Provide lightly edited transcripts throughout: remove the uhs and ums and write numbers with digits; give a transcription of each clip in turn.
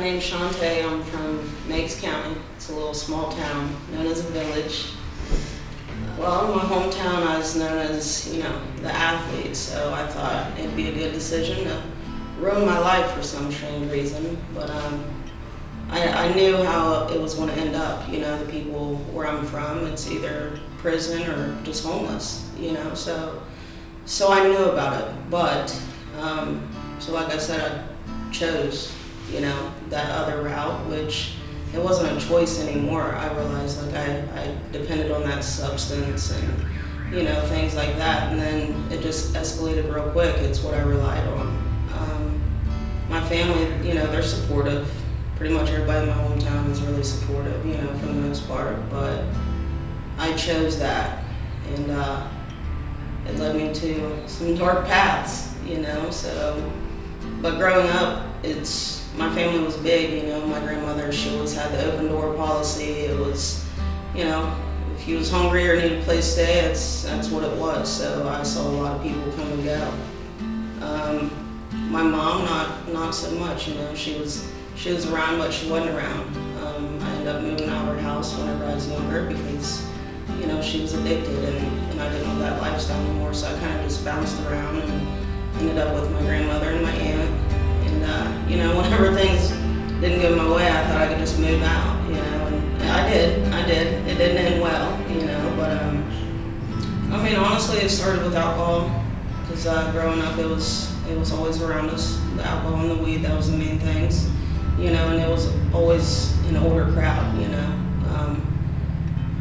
My name's Shawntay. I'm from Meigs County. It's a little small town known as a village. Well, in my hometown, I was known as, the athlete, so I thought it'd be a good decision to ruin my life for some strange reason. But I knew how it was going to end up. The people where I'm from, it's either prison or just homeless. So I knew about it. But so like I said, I chose, that other route, which it wasn't a choice anymore. I realized I depended on that substance and, things like that. And then it just escalated real quick. It's what I relied on. My family, they're supportive. Pretty much everybody in my hometown is really supportive, for the most part. But I chose that, and it led me to some dark paths, So, but growing up, my family was big. My grandmother, she always had the open door policy. It was, if you was hungry or needed a place to stay, that's what it was. So I saw a lot of people come and go. My mom, not so much. She was around, but she wasn't around. I ended up moving out of her house whenever I was younger because, she was addicted and I didn't want that lifestyle anymore. So I kind of just bounced around and ended up with my grandmother and my aunt. And, whenever things didn't go my way, I thought I could just move out, and I did. It didn't end well, but, honestly, it started with alcohol because growing up, it was always around us, the alcohol and the weed, that was the main things, and it was always an older crowd,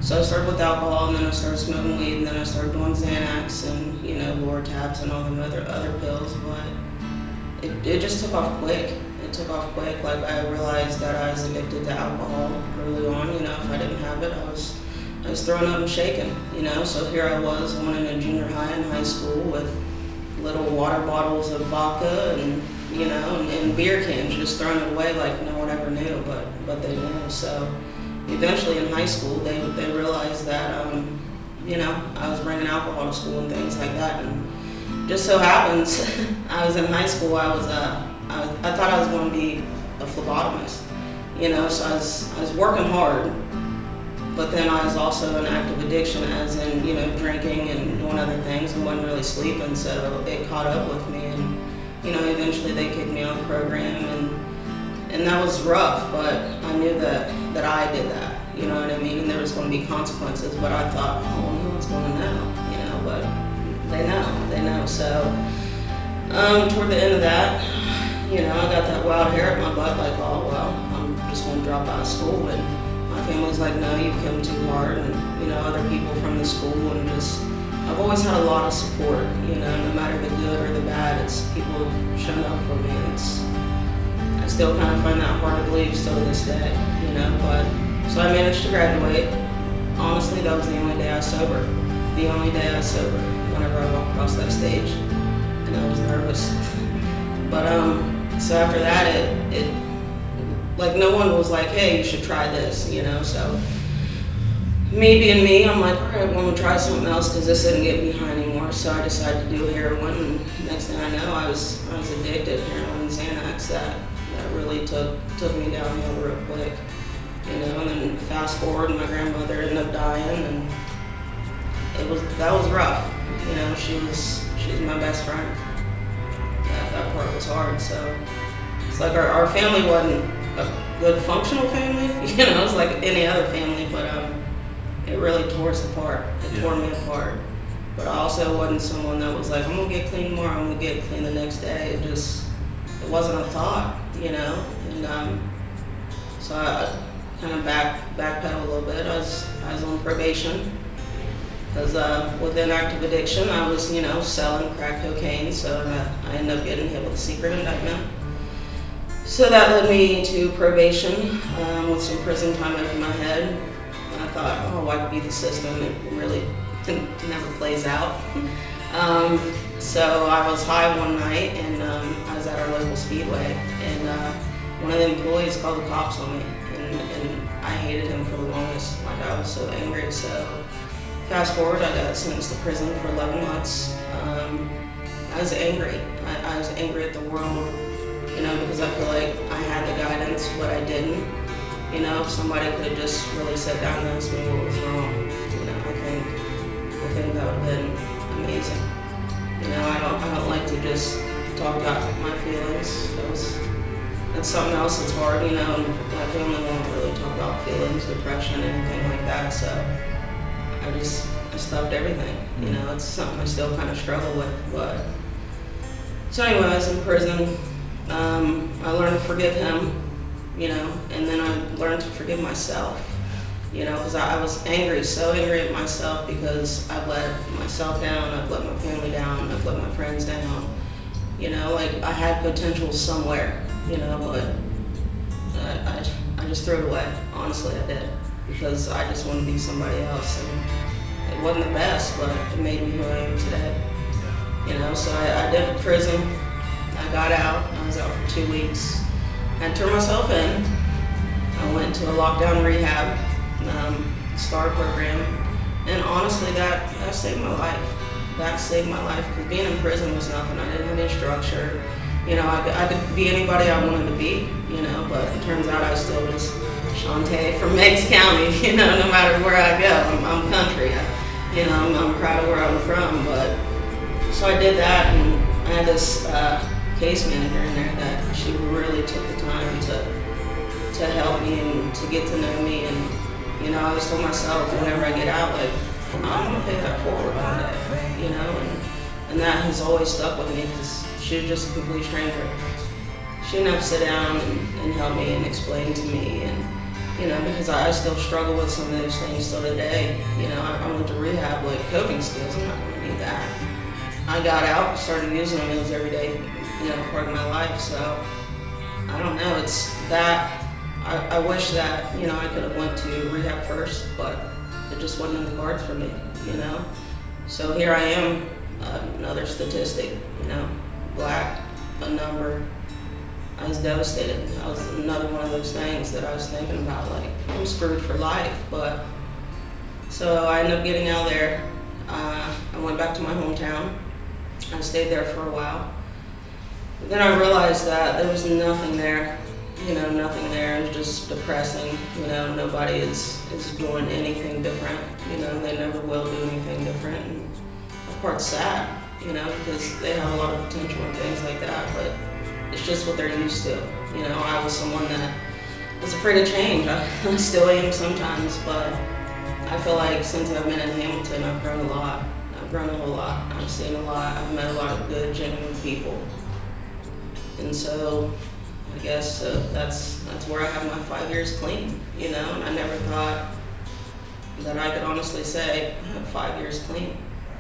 So I started with alcohol, and then I started smoking weed, and then I started doing Xanax and, Lortabs and all the other pills, but it just took off quick. It took off quick. Like, I realized that I was addicted to alcohol early on. If I didn't have it, I was throwing up and shaking. So here I was going into junior high and high school with little water bottles of vodka and and beer cans, just throwing it away like no one ever knew, but they knew. So eventually in high school, they realized that I was bringing alcohol to school and things like that. And just so happens, I was in high school. I thought I was going to be a phlebotomist, So I was working hard, but then I was also in active addiction, as in drinking and doing other things, and wasn't really sleeping. So it caught up with me, and eventually they kicked me out of the program, and that was rough. But I knew that I did that, and there was going to be consequences. But I thought, oh, no one's going to know, but. They know. So, toward the end of that, I got that wild hair at my butt, like, oh, well, I'm just going to drop out of school. And my family's like, no, you've come too hard. And, other people from the school, and I've always had a lot of support, no matter the good or the bad, it's people have shown up for me. I still kind of find that hard to believe still to this day, but, so I managed to graduate. Honestly, that was the only day I was sober. Whenever I walked across that stage, and I was nervous. But so after that, it like no one was like, hey, you should try this, So me being me, I'm like, all right, well, I'm gonna try something else because this didn't get me high anymore. So I decided to do heroin, and next thing I know, I was addicted. Heroin and Xanax, that really took me downhill real quick, And then fast forward, my grandmother ended up dying, and that was rough. She was my best friend. That part was hard. So it's like our family wasn't a good functional family. It's like any other family, but it really tore us apart. It tore me apart. But I also wasn't someone that was like, I'm gonna get clean tomorrow, I'm gonna get clean the next day. It wasn't a thought, And so I kind of backpedal a little bit. I was on probation. Because within active addiction, I was, selling crack cocaine, so I ended up getting hit with a secret indictment. So that led me to probation with some prison time over my head. And I thought, oh, I could beat the system. It really never plays out. So I was high one night, and I was at our local speedway, and one of the employees called the cops on me, and I hated him for the longest. Like, I was so angry. So fast forward, I got sentenced to prison for 11 months. I was angry. I was angry at the world, because I feel like I had the guidance it's what I didn't. You know, if somebody could have just really sat down and asked me what was wrong, you know, I think that would have been amazing. You know, I don't like to just talk about my feelings. That's something else that's hard, you know, and my family won't really talk about feelings, depression, anything like that, so I stuffed everything, you know, it's something I still kind of struggle with, but. So anyway, I was in prison, I learned to forgive him, you know, and then I learned to forgive myself, you know, because I was angry, so angry at myself because I've let myself down, I've let my family down, I've let my friends down, you know, like I had potential somewhere, you know, but I just threw it away, honestly I did, because I just wanted to be somebody else, and it wasn't the best, but it made me who I am today, you know, so I did prison, I got out, I was out for 2 weeks, I turned myself in, I went to a lockdown rehab, STAR program, and honestly that saved my life. That saved my life, because being in prison was nothing. I didn't have any structure. You know, I could be anybody I wanted to be, you know, but it turns out I was still just Shawntay from Meigs County, you know, no matter where I go. I'm country. You know, I'm proud of where I'm from, but so I did that, and I had this case manager in there that she really took the time to help me and to get to know me, and you know, I always told myself whenever I get out, like, I'm gonna pay that forward one day, you know, and that has always stuck with me, because she was just a complete stranger. She didn't have to sit down and help me and explain to me, and you know, because I still struggle with some of those things still today. You know, I went to rehab, like coping skills, I'm not gonna need that. I got out, started using them, it was every day, you know, part of my life, so I don't know, it's that, I wish that, you know, I could have went to rehab first, but it just wasn't in the cards for me, you know. So here I am, another statistic, you know, black, a number. I was devastated. That was another one of those things that I was thinking about, like, I'm screwed for life, but. So I ended up getting out of there. I went back to my hometown. I stayed there for a while. But then I realized that there was nothing there. You know, nothing there. It was just depressing. You know, nobody is doing anything different. You know, they never will do anything different. And that part's sad, you know, because they have a lot of potential and things like that, but it's just what they're used to. You know, I was someone that was afraid of change. I still am sometimes, but I feel like since I've been in Hamilton, I've grown a lot. I've grown a whole lot. I've seen a lot. I've met a lot of good, genuine people. And so I guess that's where I have my 5 years clean, you know, and I never thought that I could honestly say I have 5 years clean.